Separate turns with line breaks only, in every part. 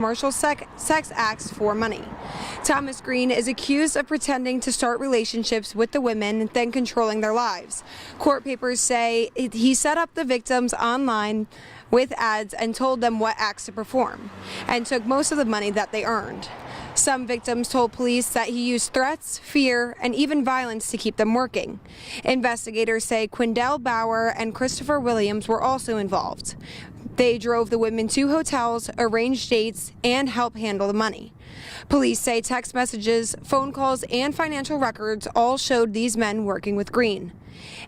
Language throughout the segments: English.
commercial sex acts for money. Thomas Green is accused of pretending to start relationships with the women, then controlling their lives. Court papers say he set up the victims online with ads and told them what acts to perform, and took most of the money that they earned. Some victims told police that he used threats, fear, and even violence to keep them working. Investigators say Quindell Bauer and Christopher Williams were also involved. They drove the women to hotels, arranged dates, and helped handle the money. Police say text messages, phone calls, and financial records all showed these men working with Green.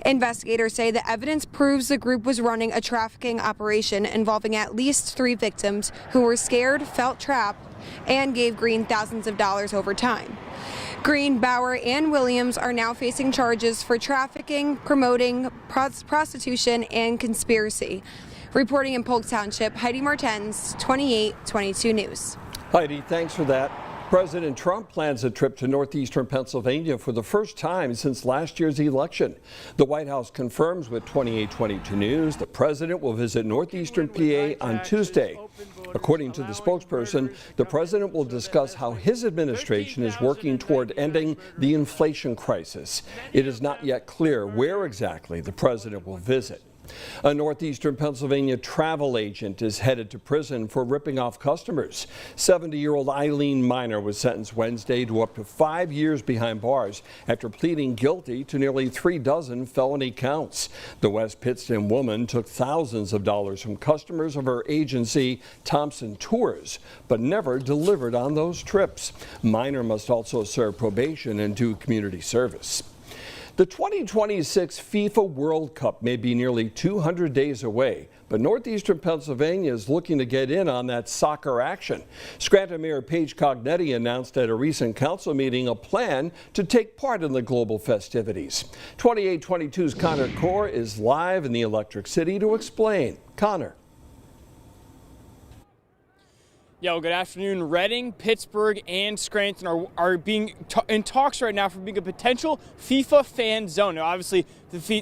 Investigators say the evidence proves the group was running a trafficking operation involving at least 3 victims who were scared, felt trapped, and gave Green thousands of dollars over time. Green, Bauer, and Williams are now facing charges for trafficking, promoting prostitution, and conspiracy. Reporting in Polk Township, Heidi Martens, 2822 News.
Heidi, thanks for that. President Trump plans a trip to northeastern Pennsylvania for the first time since last year's election. The White House confirms with 2822 News the president will visit northeastern PA on Tuesday. According to the spokesperson, the president will discuss how his administration is working toward ending the inflation crisis. It is not yet clear where exactly the president will visit. A northeastern Pennsylvania travel agent is headed to prison for ripping off customers. 70-year-old Eileen Miner was sentenced Wednesday to up to 5 years behind bars after pleading guilty to nearly 3 dozen felony counts. The West Pittston woman took thousands of dollars from customers of her agency, Thompson Tours, but never delivered on those trips. Miner must also serve probation and do community service. The 2026 FIFA World Cup may be nearly 200 days away, but northeastern Pennsylvania is looking to get in on that soccer action. Scranton Mayor Paige Cognetti announced at a recent council meeting a plan to take part in the global festivities. 2822's Connor Core is live in the Electric City to explain. Connor.
Yeah, well, good afternoon. Reading, Pittsburgh, and Scranton are being in talks right now for being a potential FIFA fan zone. Now, obviously,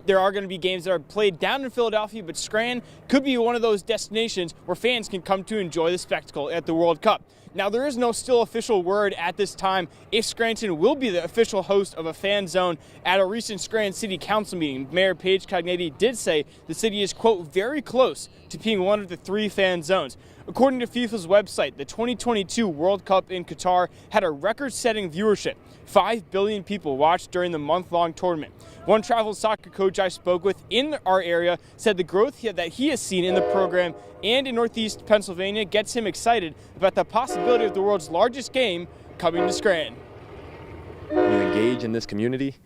there are going to be games that are played down in Philadelphia, but Scranton could be one of those destinations where fans can come to enjoy the spectacle at the World Cup. Now, there is no still official word at this time if Scranton will be the official host of a fan zone. At a recent Scranton City Council meeting, Mayor Paige Cognetti did say the city is, quote, very close to being one of the 3 fan zones. According to FIFA's website, the 2022 World Cup in Qatar had a record-setting viewership. 5 billion people watched during the month-long tournament. One travel soccer coach I spoke with in our area said the growth that he has seen in the program and in Northeast Pennsylvania gets him excited about the possibility of the world's largest game coming to Scranton.
When you engage in this community,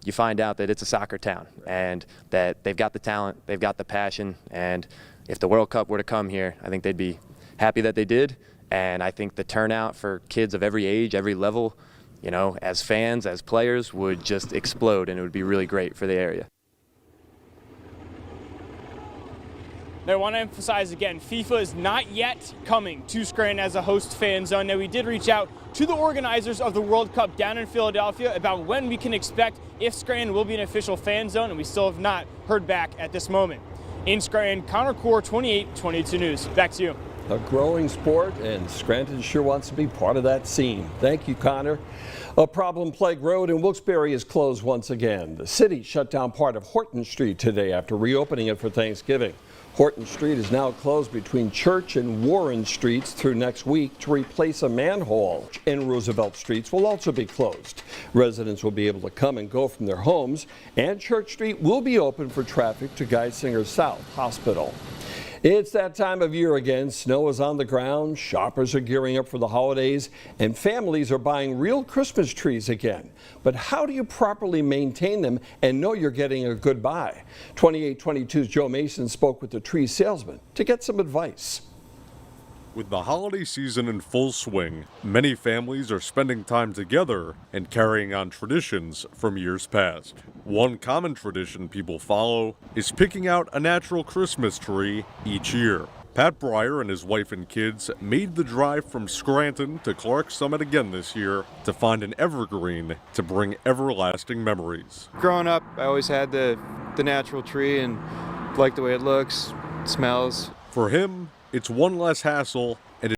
you find out that it's a soccer town and that they've got the talent, they've got the passion, and if the World Cup were to come here, I think they'd be happy that they did. And I think the turnout for kids of every age, every level, you know, as fans, as players, would just explode, and it would be really great for the area.
Now, I want to emphasize again, FIFA is not yet coming to Scranton as a host fan zone. Now, we did reach out to the organizers of the World Cup down in Philadelphia about when we can expect if Scranton will be an official fan zone, and we still have not heard back at this moment. In Scranton, Connor Core, 2822 News. Back to you.
A growing sport, and Scranton sure wants to be part of that scene. Thank you, Connor. A problem-plagued road in Wilkes-Barre is closed once again. The city shut down part of Horton Street today after reopening it for Thanksgiving. Horton Street is now closed between Church and Warren Streets through next week to replace a manhole. And Roosevelt Streets will also be closed. Residents will be able to come and go from their homes, and Church Street will be open for traffic to Geisinger South Hospital. It's that time of year again. Snow is on the ground, shoppers are gearing up for the holidays, and families are buying real Christmas trees again. But how do you properly maintain them and know you're getting a good buy? 2822's Joe Mason spoke with the tree salesman to get some advice.
With the holiday season in full swing, many families are spending time together and carrying on traditions from years past. One common tradition people follow is picking out a natural Christmas tree each year. Pat Breyer and his wife and kids made the drive from Scranton to Clark Summit again this year to find an evergreen to bring everlasting memories.
Growing up, I always had the natural tree and liked the way it looks, smells.
For him, it's one less hassle